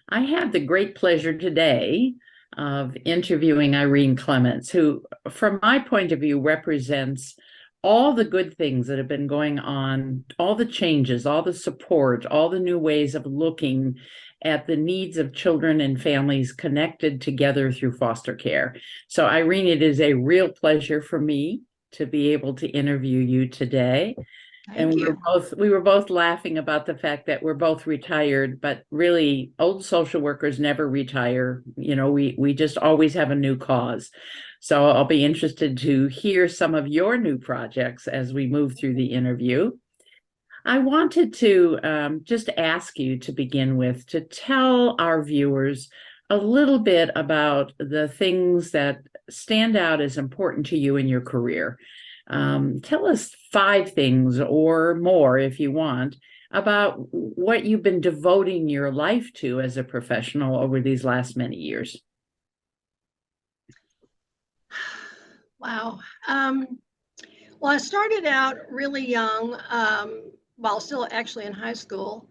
I had the great pleasure today of interviewing Irene Clements, who, from my point of view, represents all the good things that have been going on, all the changes, all the support, all the new ways of looking at the needs of children and families connected together through foster care. So, Irene, it is a real pleasure for me to be able to interview you today. And Thank you. we were both laughing about the fact that we're both retired, but really old social workers never retire. We just always have a new cause. So I'll be interested to hear some of your new projects as we move through the interview. I wanted to just ask you to begin with to tell our viewers a little bit about the things that stand out as important to you in your career. Tell us 5 things or more, if you want, about what you've been devoting your life to as a professional over these last many years. Wow. Well, I started out really young, while still actually in high school,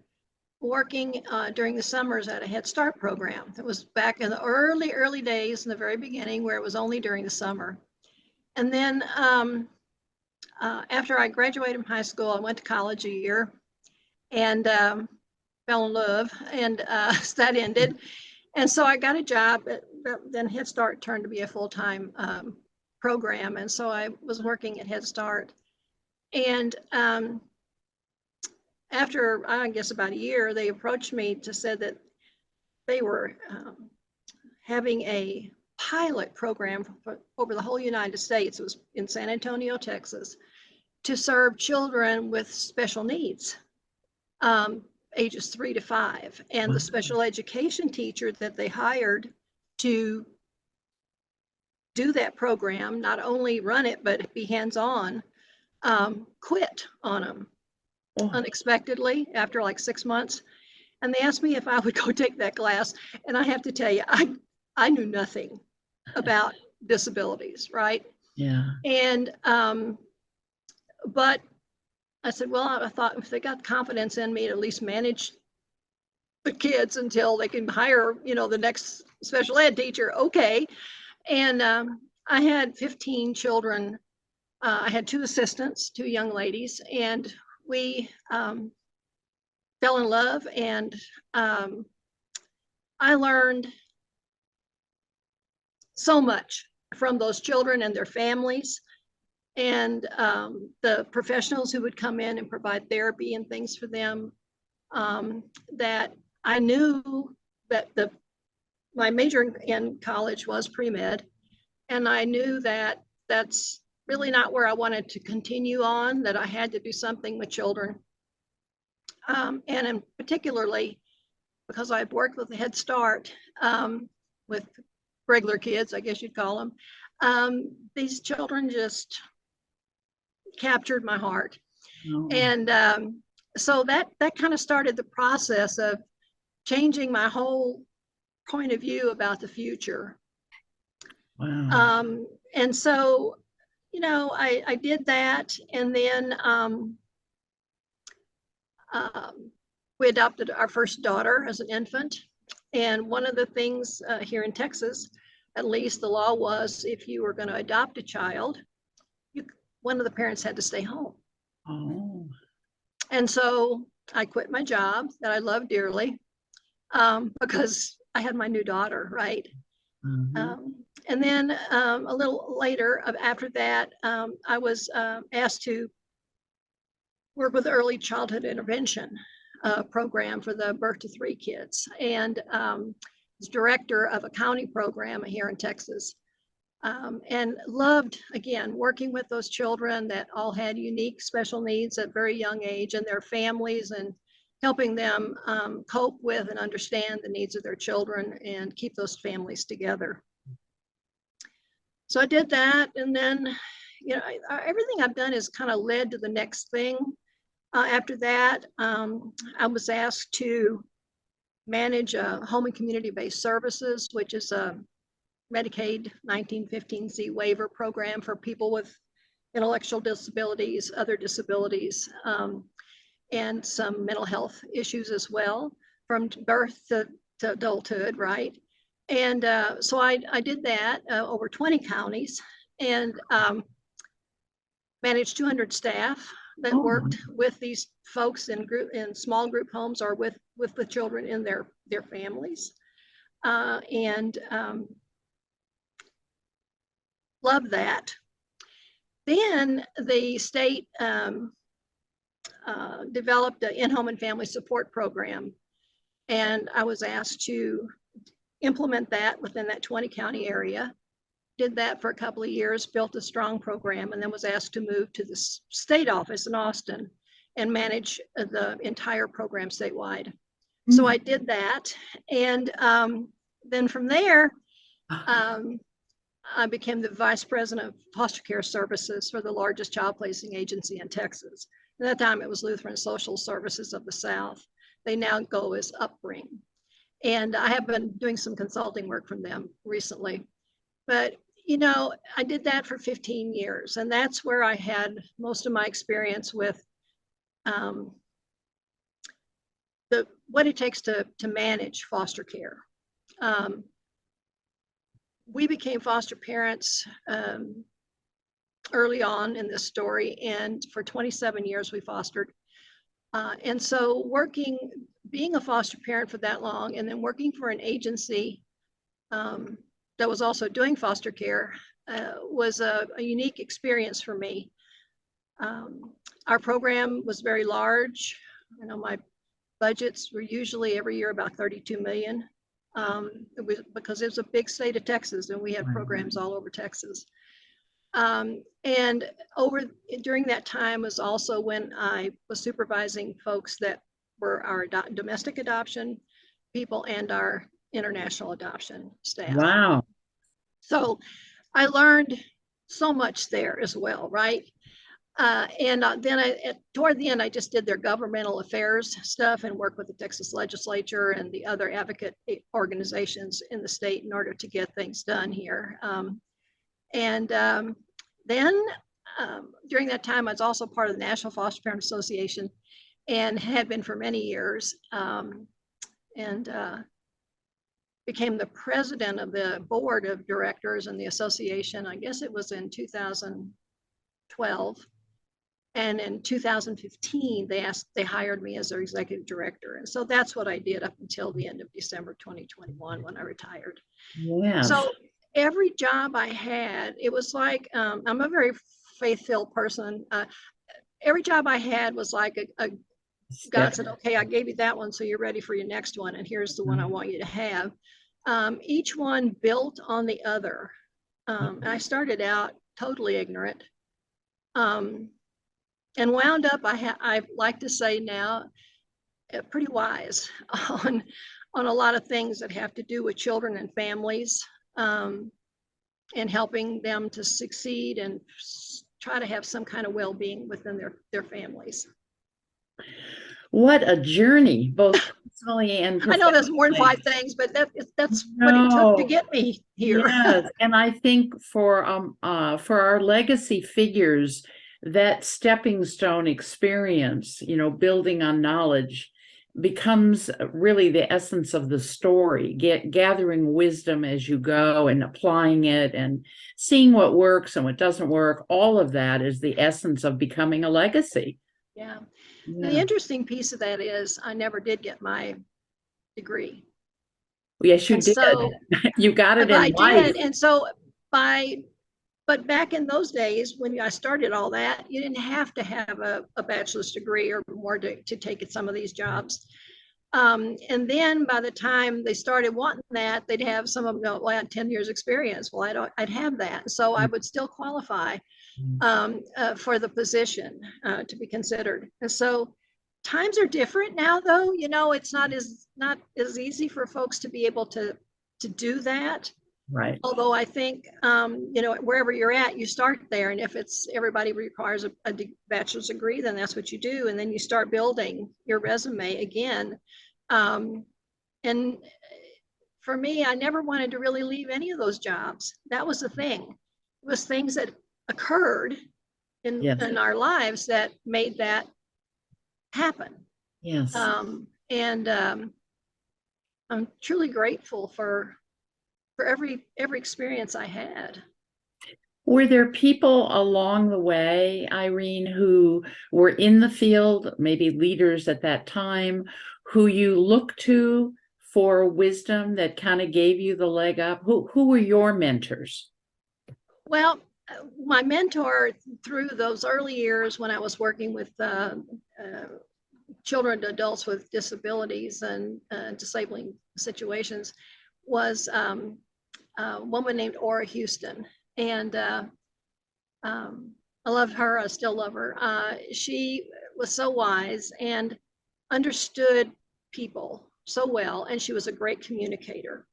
working during the summers at a Head Start program. It was back in the early days, in the very beginning, where it was only during the summer. And then after I graduated from high school, I went to college a year and fell in love, and that ended. And so I got a job, then Head Start turned to be a full-time program. And so I was working at Head Start. And after, I guess, about a year, they approached me to say that they were having a pilot program over the whole United States. It was in San Antonio, Texas, to serve children with special needs, ages 3 to 5. And the special education teacher that they hired to do that program, not only run it, but be hands-on, quit on them unexpectedly after like 6 months. And they asked me if I would go take that class. And I have to tell you, I knew nothing about disabilities, right? Yeah. And, but I said, well, I thought if they got confidence in me to at least manage the kids until they can hire, the next special ed teacher, okay. And I had 15 children. I had 2 assistants, 2 young ladies, and we fell in love. And I learned so much from those children and their families, and the professionals who would come in and provide therapy and things for them, that I knew that my major in college was pre-med, and I knew that that's really not where I wanted to continue on, that I had to do something with children. And in particularly, because I've worked with Head Start, with regular kids, I guess you'd call them, these children just captured my heart. Oh. And so that kind of started the process of changing my whole point of view about the future. Wow. And so, I did that. And then we adopted our first daughter as an infant. And one of the things here in Texas, at least the law was, if you were going to adopt a child, one of the parents had to stay home. Oh. And so I quit my job that I loved dearly, because I had my new daughter, right? Mm-hmm. And then a little later, after that, I was asked to work with early childhood intervention program for the birth to 3 kids, and was director of a county program here in Texas. And loved, again, working with those children that all had unique special needs at very young age, and their families, and helping them cope with and understand the needs of their children and keep those families together. So I did that. And then, everything I've done has kind of led to the next thing. After that, I was asked to manage home and community-based services, which is a Medicaid 1915Z waiver program for people with intellectual disabilities, other disabilities, and some mental health issues as well, from birth to to adulthood, right? And so I did that over 20 counties, and managed 200 staff that Oh, worked with these folks in small group homes or with the children in their families, and loved that. Then the state developed an in-home and family support program, and I was asked to implement that within that 20 county area. Did that for a couple of years, built a strong program, and then was asked to move to the state office in Austin and manage the entire program statewide. So I did that, and then from there, I became the vice president of foster care services for the largest child placing agency in Texas. At that time, it was Lutheran Social Services of the South. They now go as Upbring. And I have been doing some consulting work from them recently. But, you know, I did that for 15 years, and that's where I had most of my experience with what it takes to manage foster care. We became foster parents early on in this story, and for 27 years we fostered. And so being a foster parent for that long, and then working for an agency that was also doing foster care was a unique experience for me. Our program was very large. You know, my budgets were usually every year about 32 million. It was because it was a big state of Texas, and we had programs all over Texas. And during that time was also when I was supervising folks that were our domestic adoption people and our international adoption staff. wow. So I learned so much there as well, right? And then toward the end, I just did their governmental affairs stuff and worked with the Texas legislature and the other advocate organizations in the state in order to get things done here. Then during that time, I was also part of the National Foster Parent Association and had been for many years, and became the president of the board of directors in the association. I guess it was in 2012. And in 2015, they hired me as their executive director. And so that's what I did up until the end of December 2021 when I retired. Yes. So every job I had, it was like, I'm a very faith-filled person. Every job I had was like God said, okay, I gave you that one, so you're ready for your next one. And here's the one I want you to have. Each one built on the other. And I started out totally ignorant. And wound up, I like to say now, pretty wise on a lot of things that have to do with children and families, and helping them to succeed and try to have some kind of well-being within their families. What a journey, both personally and I know there's more than 5 things, but that's what it took to get me here. Yes, and I think for our legacy figures, that stepping stone experience, you know, building on knowledge, becomes really the essence of the story. Gathering wisdom as you go and applying it and seeing what works and what doesn't work. All of that is the essence of becoming a legacy. Yeah. The interesting piece of that is I never did get my degree. Yes, you did. So you got it in life. I did. And so but back in those days when I started all that, you didn't have to have a bachelor's degree or more to take some of these jobs. And then by the time they started wanting that, they'd have some of them go, well, I had 10 years experience. Well, I'd have that. So I would still qualify for the position to be considered. And so times are different now, though. You know, it's not as easy for folks to be able to do that. Right. Although I think, you know, wherever you're at, you start there. And if everybody requires a bachelor's degree, then that's what you do. And then you start building your resume again. And for me, I never wanted to really leave any of those jobs. That was the thing. It was things that occurred in our lives that made that happen. Yes. I'm truly grateful for every experience I had. Were there people along the way, Irene, who were in the field, maybe leaders at that time, who you looked to for wisdom that kind of gave you the leg up? Who were your mentors? Well, my mentor through those early years when I was working with children and adults with disabilities and disabling situations was a woman named Ora Houston. And I loved her. I still love her. She was so wise and understood people so well, and she was a great communicator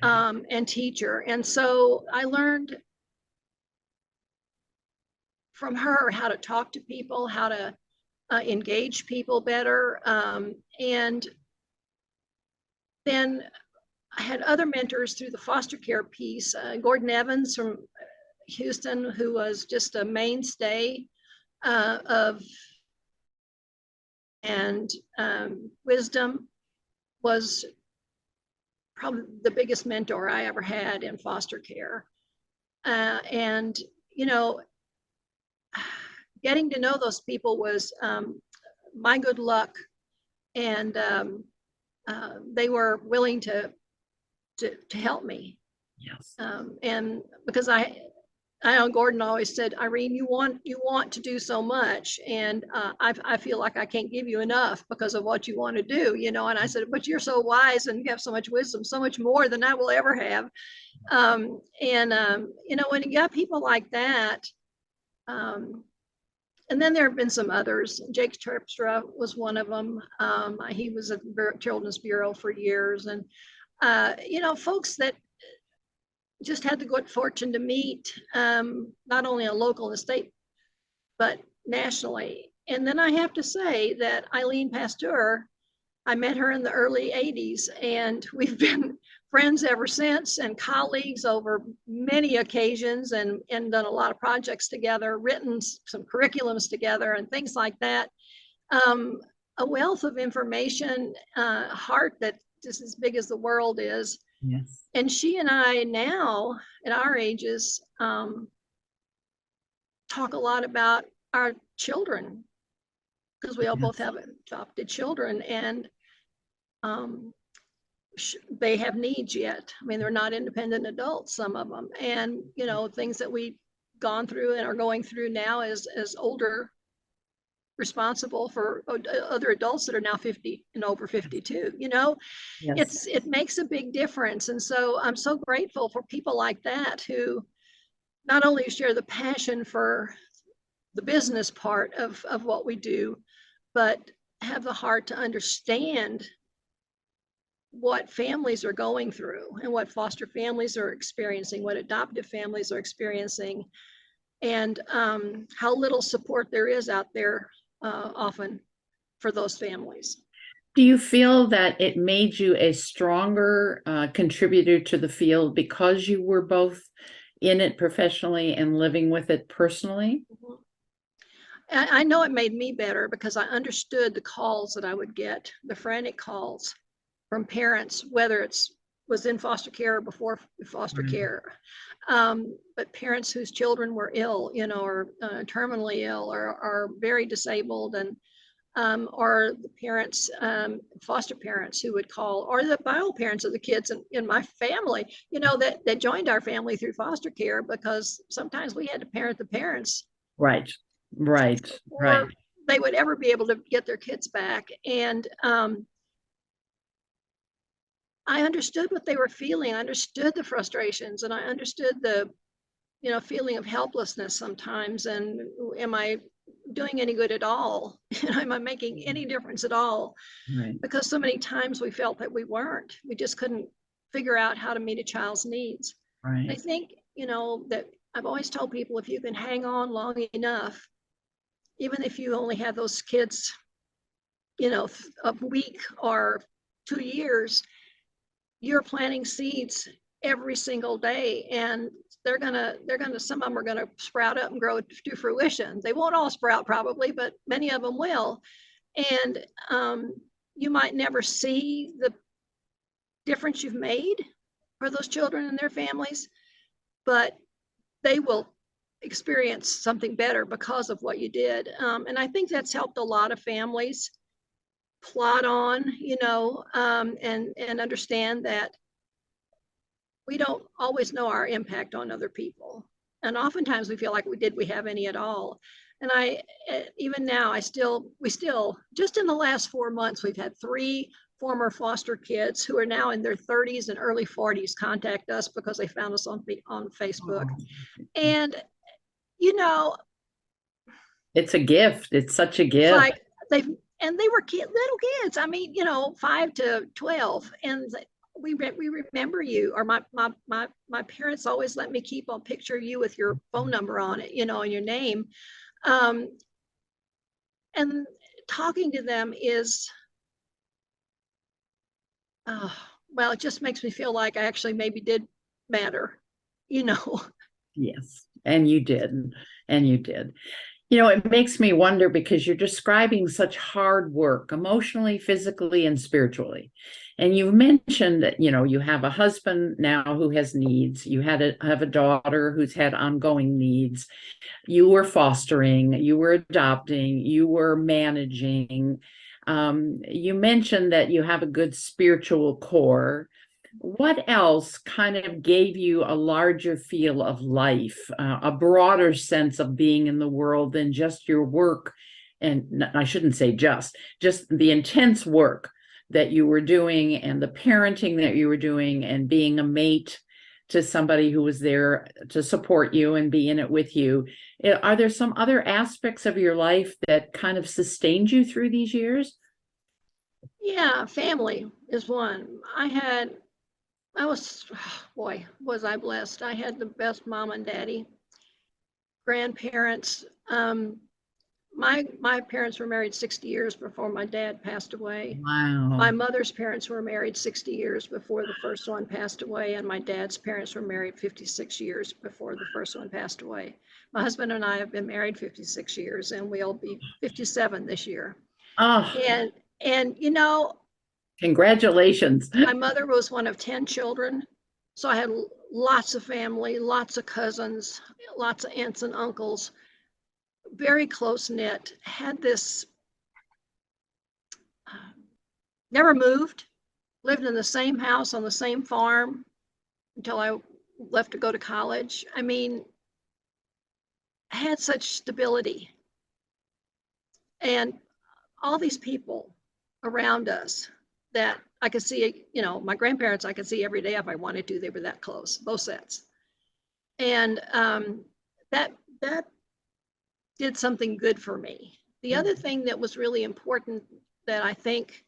and teacher. And so I learned from her how to talk to people, how to engage people better. And then I had other mentors through the foster care piece. Gordon Evans from Houston, who was just a mainstay of and wisdom, was probably the biggest mentor I ever had in foster care. And, you know, getting to know those people was my good luck. And they were willing to help me. Yes. And because I know Gordon always said, Irene, you want to do so much, and I feel like I can't give you enough because of what you want to do, you know. And I said, but you're so wise and you have so much wisdom, so much more than I will ever have. You know, when you got people like that, and then there have been some others. Jake Terpstra was one of them. He was at the Children's Bureau for years, and you know, folks that just had the good fortune to meet, not only a local and state, but nationally. And then I have to say that Eileen Pasteur, I met her in the early 80s, and we've been friends ever since and colleagues over many occasions, and done a lot of projects together, written some curriculums together and things like that. A wealth of information, heart that just as big as the world is. Yes. And she and I now at our ages talk a lot about our children, because we all both have adopted children, and they have needs yet. I mean, they're not independent adults, some of them, and you know, things that we've gone through and are going through now as older, responsible for other adults that are now 50 and over 52. You know, Yes. it makes a big difference. And so I'm so grateful for people like that who not only share the passion for the business part of what we do, but have the heart to understand what families are going through and what foster families are experiencing, what adoptive families are experiencing, and how little support there is out there often for those families. Do you feel that it made you a stronger contributor to the field because you were both in it professionally and living with it personally? Mm-hmm. I know it made me better because I understood the calls that I would get, the frantic calls from parents, whether it's was in foster care or before foster care, but parents whose children were ill, you know, or terminally ill, or are very disabled, and or the parents, foster parents who would call, or the bio parents of the kids in my family, you know, that joined our family through foster care, because sometimes we had to parent the parents. Right. Or they would ever be able to get their kids back. And I understood what they were feeling. I understood the frustrations, and I understood the, you know, feeling of helplessness sometimes. And am I doing any good at all? Am I making any difference at all? Right. Because so many times we felt that we weren't. We just couldn't figure out how to meet a child's needs. Right. I think, you know, that I've always told people, if you can hang on long enough, even if you only have those kids, you know, a week or 2 years, you're planting seeds every single day, and they're gonna some of them are gonna sprout up and grow to fruition. They won't all sprout probably, but many of them will. And you might never see difference you've made for those children and their families, but they will experience something better because of what you did. And I think that's helped a lot of families plot on, and understand that we don't always know our impact on other people. And oftentimes we feel like we have any at all. And even now, we still, just in the last 4 months, we've had 3 former foster kids who are now in their 30s and early 40s contact us because they found us on Facebook. And, it's a gift. It's such a it's gift. like they were little kids. I mean, 5 to 12. And we remember you, or my parents always let me keep a picture of you with your phone number on it, and your name. And talking to them is, well, it just makes me feel like I actually maybe did matter, Yes, and you did. And you did. It makes me wonder, because you're describing such hard work, emotionally, physically, and spiritually. And you've mentioned that, you have a husband now who has needs. You have a daughter who's had ongoing needs. You were fostering, you were adopting, you were managing. You mentioned that you have a good spiritual core. What else kind of gave you a larger feel of life, a broader sense of being in the world than just your work? And I shouldn't say just the intense work that you were doing, and the parenting that you were doing, and being a mate to somebody who was there to support you and be in it with you. Are there some other aspects of your life that kind of sustained you through these years? Yeah, family is one. Boy, was I blessed. I had the best mom and daddy, grandparents. My parents were married 60 years before my dad passed away. Wow. My mother's parents were married 60 years before the first one passed away, and my dad's parents were married 56 years before the first one passed away. My husband and I have been married 56 years, and we'll be 57 this year. Oh, And congratulations. my mother was one of 10 children, so I had lots of family, lots of cousins, lots of aunts and uncles, very close knit. Had this, never moved, lived in the same house on the same farm until I left to go to college. I mean, I had such stability, and all these people around us that I could see, my grandparents I could see every day if I wanted to. They were that close, both sets. And that did something good for me. The other thing that was really important that I think,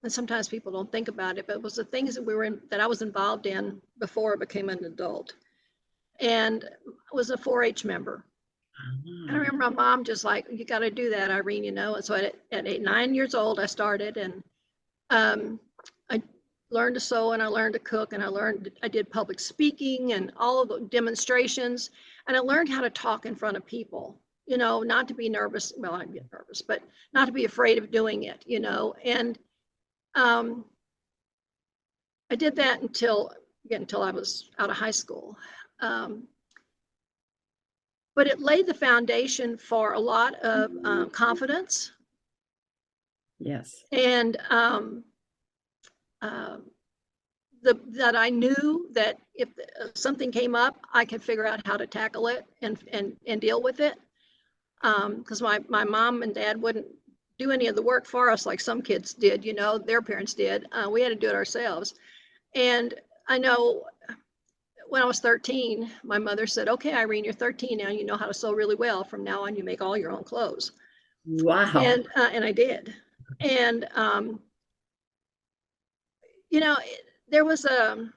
and sometimes people don't think about it, but it was the things that I was involved in before I became an adult. And I was a 4-H member. I remember my mom just like, you got to do that, Irene, And so at 9 years old, I started, and I learned to sew, and I learned to cook, and I did public speaking and all of the demonstrations. And I learned how to talk in front of people, not to be nervous. Well, I get nervous, but not to be afraid of doing it, And I did that until I was out of high school. But it laid the foundation for a lot of confidence. Yes. And that I knew that if something came up, I could figure out how to tackle it and deal with it. Because my mom and dad wouldn't do any of the work for us like some kids did, their parents did. We had to do it ourselves. And I know when I was 13, my mother said, okay, Irene, you're 13 now, you know how to sew really well. From now on, you make all your own clothes. Wow. And I did. And, there was a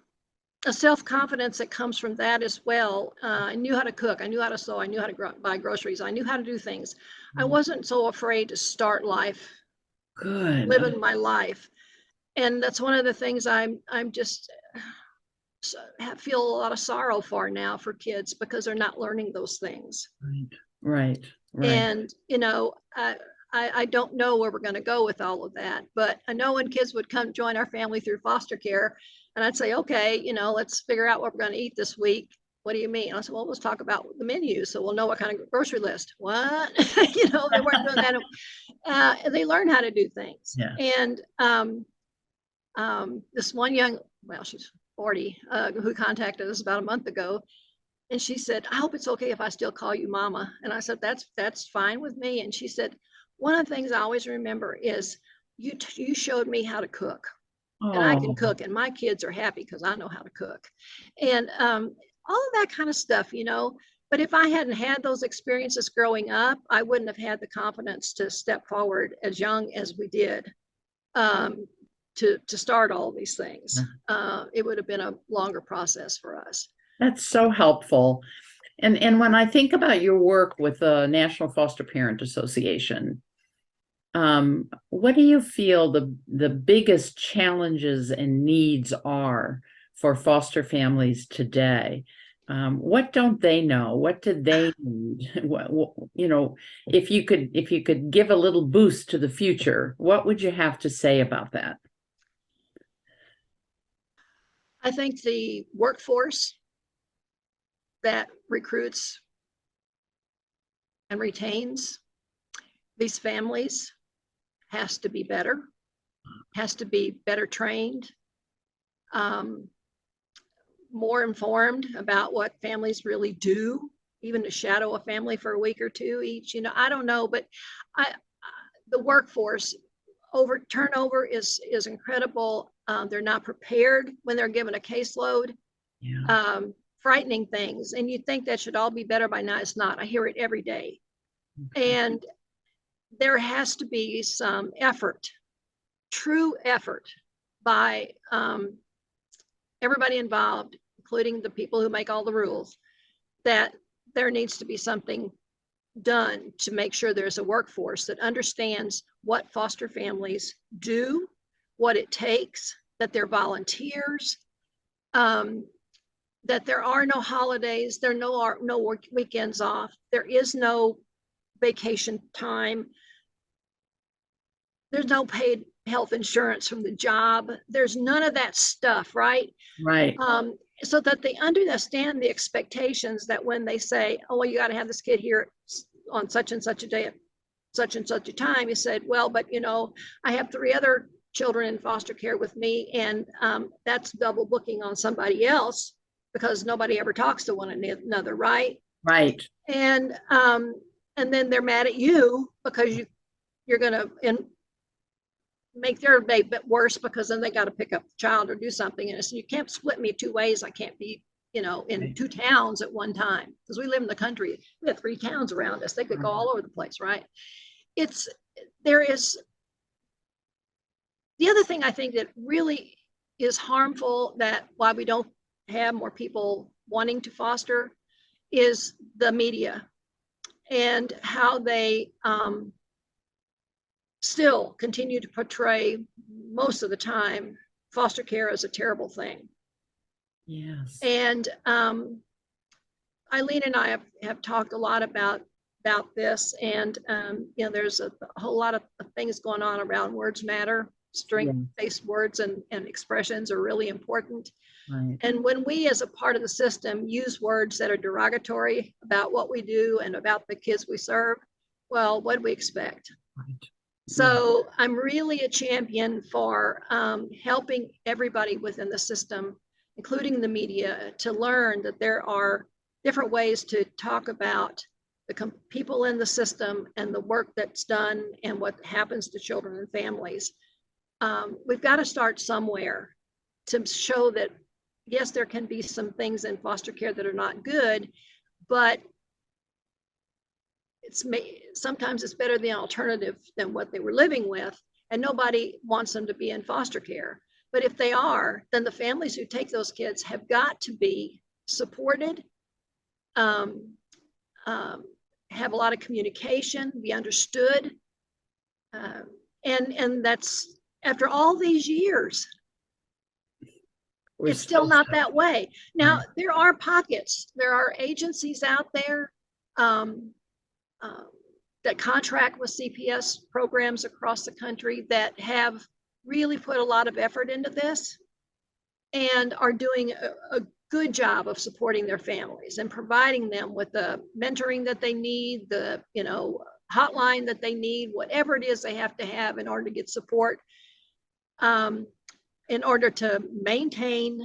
self-confidence that comes from that as well. I knew how to cook. I knew how to sew. I knew how to buy groceries. I knew how to do things. I wasn't so afraid to start life. Good. Living my life. And that's one of the things I'm just feel a lot of sorrow for now for kids, because they're not learning those things. Right. And I don't know where we're going to go with all of that, but I know when kids would come join our family through foster care, and I'd say, okay, let's figure out what we're going to eat this week. What do you mean? I said, well, let's talk about the menu so we'll know what kind of grocery list. What? They weren't doing that. They learn how to do things. Yeah. And this one well, she's 40, who contacted us about a month ago. And she said, I hope it's okay if I still call you mama. And I said, that's fine with me. And she said, one of the things I always remember is you showed me how to cook. And I can Oh, cook, and my kids are happy because I know how to cook. And all of that kind of stuff, But if I hadn't had those experiences growing up, I wouldn't have had the confidence to step forward as young as we did, to start all these things. It would have been a longer process for us. that's so helpful. And when I think about your work with the National Foster Parent Association, what do you feel the biggest challenges and needs are for foster families today? What don't they know? What do they need? If you could give a little boost to the future, what would you have to say about that? I think the workforce that recruits and retains these families has to be better, has to be better trained, more informed about what families really do, even to shadow a family for a week or two each. I don't know, but the workforce turnover is incredible. They're not prepared when they're given a caseload. Yeah. Frightening things, and you think that should all be better by now. It's not. I hear it every day. Okay. And there has to be some effort, true effort, by everybody involved, including the people who make all the rules, that there needs to be something done to make sure there's a workforce that understands what foster families do, what it takes, that they're volunteers, that there are no holidays, there are no weekends off, there is no vacation time, there's no paid health insurance from the job, there's none of that stuff, right? Right. So that they understand the expectations that when they say, oh, well, you got to have this kid here on such and such a day at such and such a time, you said, well, but I have 3 other children in foster care with me, and that's double booking on somebody else because nobody ever talks to one another, right? Right. And then they're mad at you because you're going to make their day a bit worse, because then they got to pick up the child or do something. And so you can't split me 2 ways. I can't be, in 2 towns at one time, because we live in the country. We have 3 towns around us. They could go all over the place, right? There is the other thing I think that really is harmful, that why we don't have more people wanting to foster, is the media and how they still continue to portray, most of the time, foster care as a terrible thing. Yes. And Eileen and I have talked a lot about this, and there's a whole lot of things going on around words matter. Strength-based words and expressions are really important. Right. And when we, as a part of the system, use words that are derogatory about what we do and about the kids we serve, well, what do we expect? Right. So I'm really a champion for helping everybody within the system, including the media, to learn that there are different ways to talk about the people in the system and the work that's done and what happens to children and families. We've got to start somewhere to show that, yes, there can be some things in foster care that are not good, but sometimes it's better the alternative than what they were living with, and nobody wants them to be in foster care. But if they are, then the families who take those kids have got to be supported, have a lot of communication, be understood, and that's, after all these years, it's still not that way. Now, there are pockets, there are agencies out there, that contract with CPS programs across the country that have really put a lot of effort into this and are doing a good job of supporting their families and providing them with the mentoring that they need, the hotline that they need, whatever it is they have to have in order to get support, in order to maintain,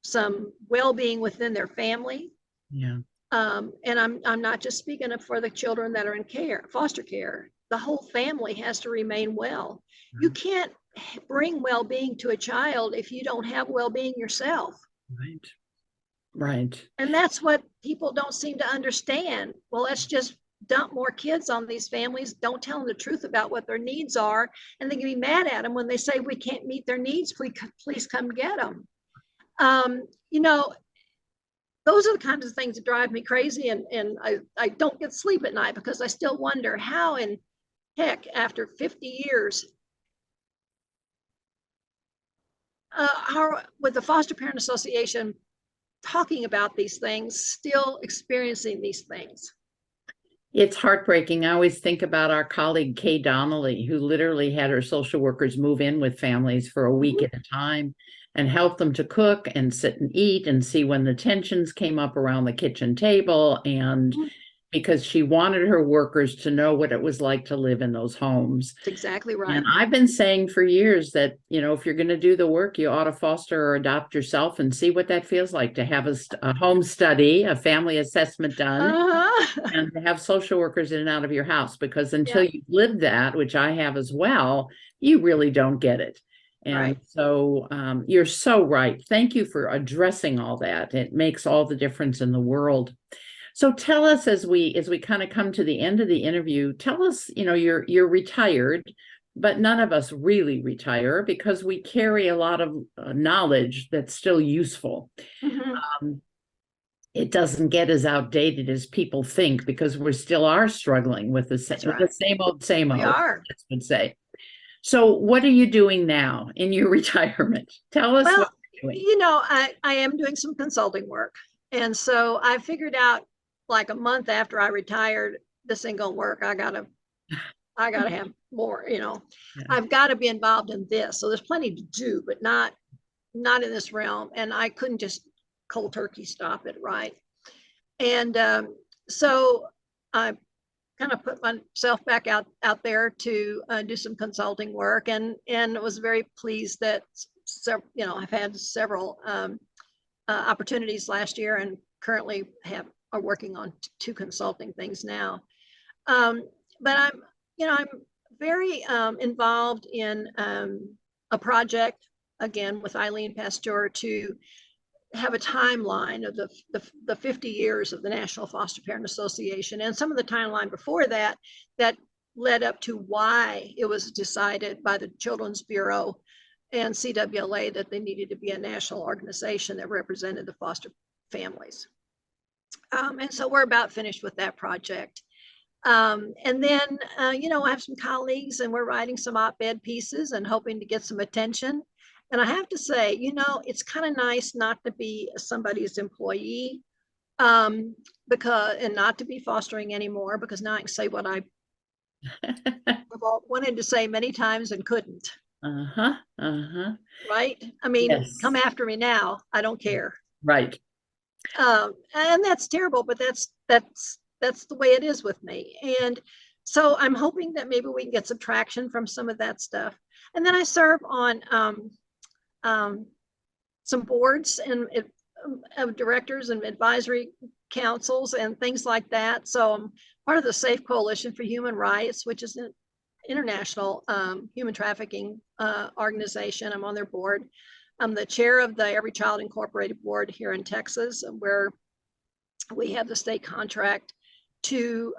some well-being within their family. Yeah. And I'm not just speaking of for the children that are in care, foster care. The whole family has to remain well. You can't bring well-being to a child if you don't have well-being yourself. Right. Right. And that's what people don't seem to understand. Well, let's just dump more kids on these families. Don't tell them the truth about what their needs are. And they can be mad at them when they say we can't meet their needs. Please come get them. Those are the kinds of things that drive me crazy. And I don't get sleep at night because I still wonder how in heck, after 50 years, how with the Foster Parent Association talking about these things, still experiencing these things. It's heartbreaking. I always think about our colleague Kay Donnelly, who literally had her social workers move in with families for a week at a time and help them to cook and sit and eat and see when the tensions came up around the kitchen table. And because she wanted her workers to know what it was like to live in those homes. That's exactly right. And I've been saying for years that, if you're going to do the work, you ought to foster or adopt yourself and see what that feels like to have a home study, a family assessment done, and to have social workers in and out of your house, because until you've lived that, which I have as well, you really don't get it. And so you're so right. Thank you for addressing all that. It makes all the difference in the world. So tell us, as we kind of come to the end of the interview, tell us, you're retired, but none of us really retire because we carry a lot of knowledge that's still useful. It doesn't get as outdated as people think because we still are struggling with the same old, We are. I would say. So what are you doing now in your retirement? Tell us what you're doing. I am doing some consulting work. And so I figured out like a month after I retired, this ain't gonna work. I gotta have more, I've got to be involved in this. So there's plenty to do, but not in this realm. And I couldn't just cold turkey stop it, right? And so I kind of put myself back out there to do some consulting work, and was very pleased that I've had several opportunities last year, and currently are working on 2 consulting things now. But I'm very involved in a project again with Eileen Pasteur to have a timeline of the 50 years of the National Foster Parent Association, and some of the timeline before that led up to why it was decided by the Children's Bureau and CWLA that they needed to be a national organization that represented the foster families. And so we're about finished with that project. And then, I have some colleagues and we're writing some op-ed pieces and hoping to get some attention. And I have to say, it's kind of nice not to be somebody's employee, and not to be fostering anymore, because now I can say what I've wanted to say many times and couldn't. Right? I mean, come after me now. I don't care. Right. And that's terrible, but that's the way it is with me. And so I'm hoping that maybe we can get some traction from some of that stuff. And then I serve on some boards and of directors and advisory councils and things like that. So I'm part of the Safe Coalition for Human Rights, which is an international human trafficking organization. I'm on their board. I'm the chair of the Every Child Incorporated board here in Texas, where we have the state contract to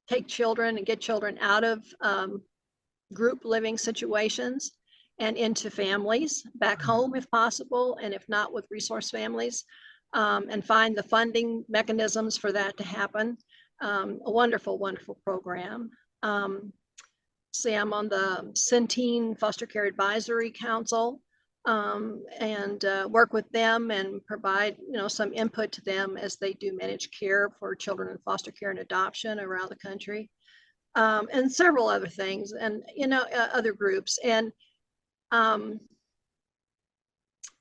take children and get children out of group living situations and into families back home if possible, and if not, with resource families, and find the funding mechanisms for that to happen. A wonderful, wonderful program. I'm on the Centene Foster Care Advisory Council, and work with them and provide, some input to them as they do manage care for children in foster care and adoption around the country, and several other things, and other groups. And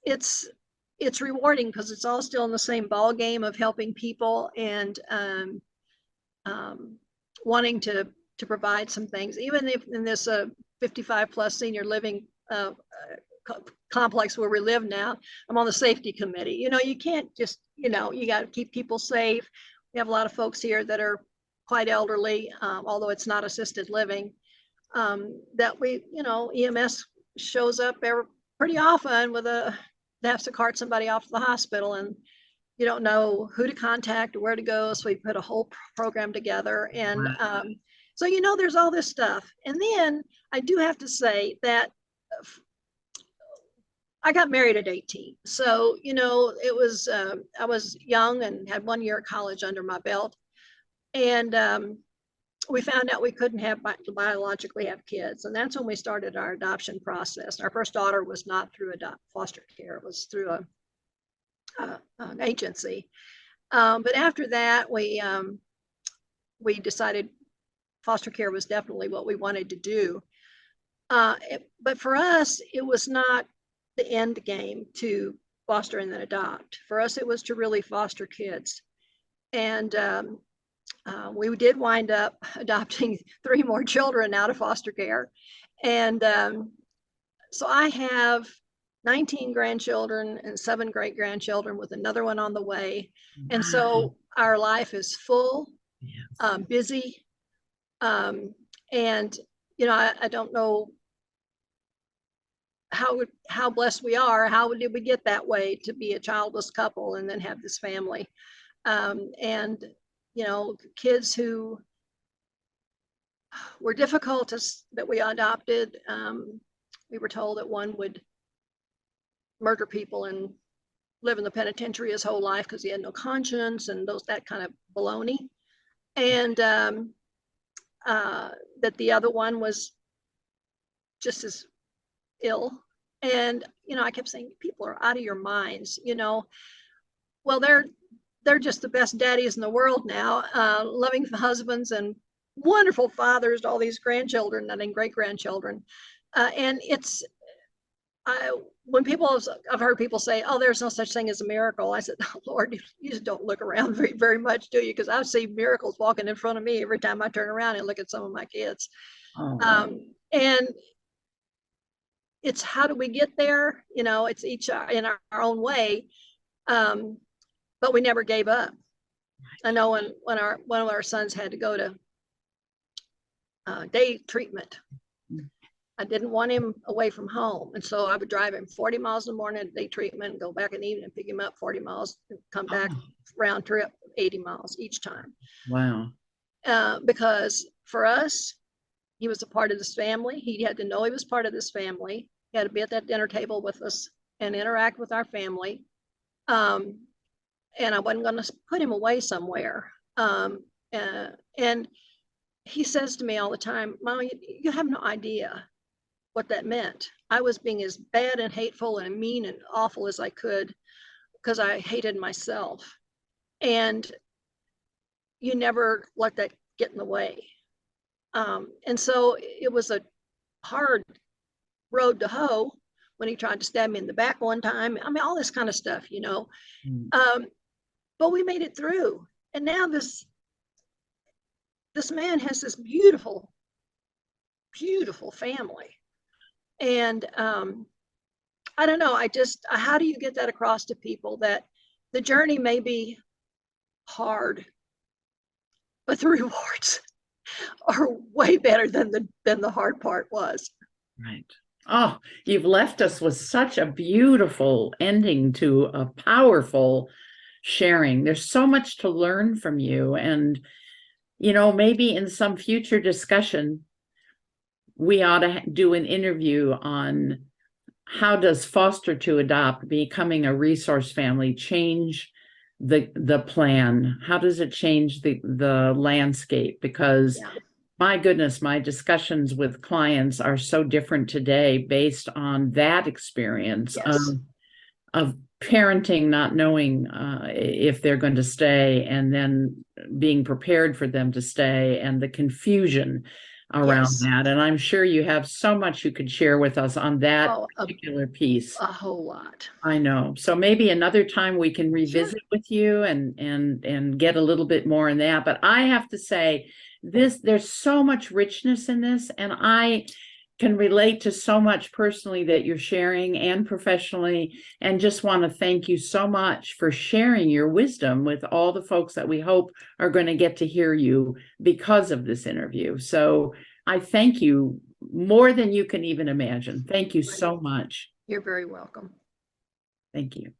it's rewarding because it's all still in the same ball game of helping people and wanting to provide some things, even if in this 55 plus senior living complex where we live now. I'm on the safety committee. You can't just, you got to keep people safe. We have a lot of folks here that are quite elderly, although it's not assisted living, that EMS shows up pretty often with they have to cart somebody off to the hospital, and you don't know who to contact or where to go. So we put a whole program together. And so, there's all this stuff. And then I do have to say that I got married at 18. So, it was, I was young and had 1 year of college under my belt. And we found out we couldn't biologically have kids. And that's when we started our adoption process. Our first daughter was not through foster care. It was through an agency. But after that, we decided foster care was definitely what we wanted to do. But for us, it was not the end game to foster and then adopt. For us, it was to really foster kids. And we did wind up adopting 3 more children out of foster care. And so I have 19 grandchildren and 7 great grandchildren with another one on the way. And so our life is full, busy. And, I don't know how blessed we are. How did we get that way to be a childless couple and then have this family? And, kids who were difficult that we adopted. We were told that one would murder people and live in the penitentiary his whole life because he had no conscience, and that kind of baloney. And that the other one was just as ill. And, I kept saying, people are out of your minds, well, they're just the best daddies in the world now, loving husbands and wonderful fathers to all these grandchildren and great-grandchildren. And when I've heard people say, oh, there's no such thing as a miracle. I said, oh, Lord, you just don't look around very, very much, do you? Because I see miracles walking in front of me every time I turn around and look at some of my kids. And it's how do we get there? It's each in our own way. But we never gave up. I know when one of our sons had to go to day treatment, I didn't want him away from home. And so I would drive him 40 miles in the morning at day treatment and go back in the evening and pick him up 40 miles and come back round trip 80 miles each time. Wow. Because for us, he was a part of this family. He had to know he was part of this family. He had to be at that dinner table with us and interact with our family. And I wasn't going to put him away somewhere. And he says to me all the time, Mom, you have no idea what that meant. I was being as bad and hateful and mean and awful as I could because I hated myself. And you never let that get in the way. And so it was a hard road to hoe when he tried to stab me in the back one time. I mean, all this kind of stuff, but we made it through. And now this man has this beautiful, beautiful family. And I don't know, how do you get that across to people that the journey may be hard, but the rewards are way better than the hard part was. Right. Oh, you've left us with such a beautiful ending to a powerful sharing. There's so much to learn from you. And, maybe in some future discussion, we ought to do an interview on how does foster to adopt, becoming a resource family, change the plan? How does it change the landscape? Because My goodness, my discussions with clients are so different today based on that experience Yes, of parenting, not knowing if they're going to stay, and then being prepared for them to stay, and the confusion around yes. that. And I'm sure you have so much you could share with us on that Oh, particular piece. a whole lot. I know. So maybe another time we can Sure. revisit with you and get a little bit more in that. But I have to say, there's so much richness in this, and I can relate to so much personally that you're sharing and professionally, and just want to thank you so much for sharing your wisdom with all the folks that we hope are going to get to hear you because of this interview. So I thank you more than you can even imagine. Thank you so much. You're very welcome. Thank you.